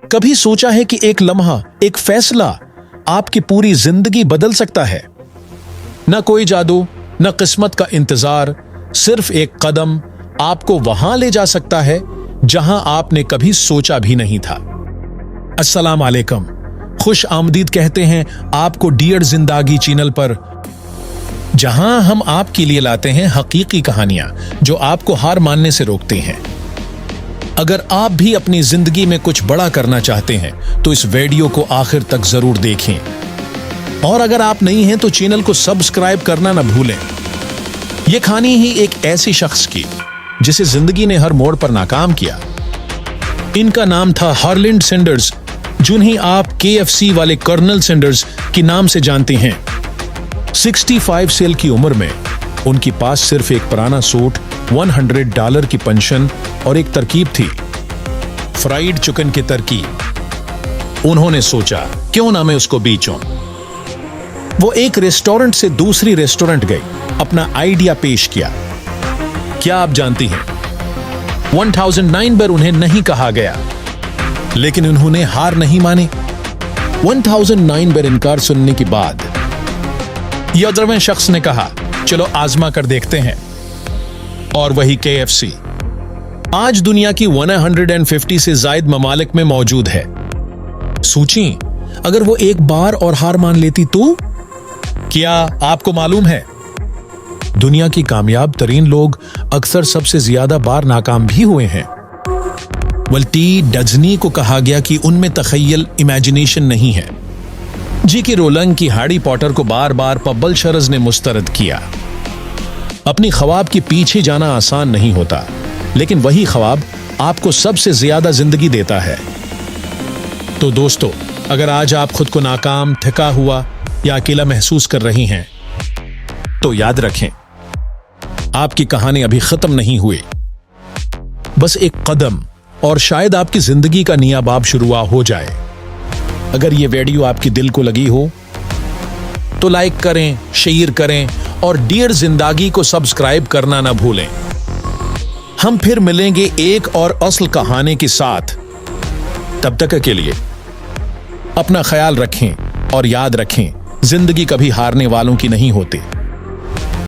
कभी सोचा है कि एक लम्हा, एक फैसला आपकी पूरी जिंदगी बदल सकता है? न कोई जादू, न किस्मत का इंतजार, सिर्फ एक कदम आपको वहां ले जा सकता है जहां आपने कभी सोचा भी नहीं था। अस्सलाम वालेकुम, खुश आमदीद कहते हैं आपको डियर जिंदगी चैनल पर, जहां हम आपके लिए लाते हैं हकीकी कहानियां जो आपको हार मानने से रोकते हैं। अगर आप भी अपनी जिंदगी में कुछ बड़ा करना चाहते हैं तो इस वीडियो को आखिर तक जरूर देखें, और अगर आप नहीं हैं तो चैनल को सब्सक्राइब करना न भूलें। यह कहानी ही एक ऐसी शख्स की जिसे जिंदगी ने हर मोड़ पर नाकाम किया। इनका नाम था हार्लैंड सैंडर्स, जिन्हें आप KFC वाले कर्नल सैंडर्स के नाम से जानते हैं। 65 साल की उम्र में उनके पास सिर्फ एक पुराना सूट, $100 की पेंशन और एक तरकीब थी, फ्राइड चिकन की तरकीब। उन्होंने सोचा क्यों ना मैं उसको बेचूं। वो एक रेस्टोरेंट से दूसरी रेस्टोरेंट गई, अपना आइडिया पेश किया। क्या आप जानती हैं, 1009 बार उन्हें नहीं कहा गया, लेकिन उन्होंने हार नहीं मानी। 1009 बार इनकार सुनने के बाद 11वें शख्स ने कहा चलो आजमा कर देखते हैं, और वही KFC आज दुनिया की 150 से ज्यादा ममालिक में मौजूद है। सोचिए अगर वो एक बार और हार मान लेती तो? क्या आपको मालूम है, दुनिया की कामयाब तरीन लोग अक्सर सबसे ज्यादा बार नाकाम भी हुए हैं। वल्टी डजनी को कहा गया कि उनमें तखय्युल, इमेजिनेशन नहीं है। J.K. रोलिंग की हैरी पॉटर को बार बार पब्बलशरज ने मुस्तरद किया। अपनी ख्वाब के पीछे जाना आसान नहीं होता, लेकिन वही ख्वाब आपको सबसे ज्यादा जिंदगी देता है। तो दोस्तों, अगर आज आप खुद को नाकाम, थका हुआ या अकेला महसूस कर रही हैं, तो याद रखें आपकी कहानी अभी खत्म नहीं हुई। बस एक कदम और शायद आपकी जिंदगी का नया बाब शुरू हो जाए। अगर ये वीडियो आपकी दिल को लगी हो तो लाइक करें, शेयर करें और डियर जिंदगी को सब्सक्राइब करना ना भूलें। हम फिर मिलेंगे एक और असल कहानी के साथ। तब तक के लिए अपना ख्याल रखें और याद रखें, जिंदगी कभी हारने वालों की नहीं होती।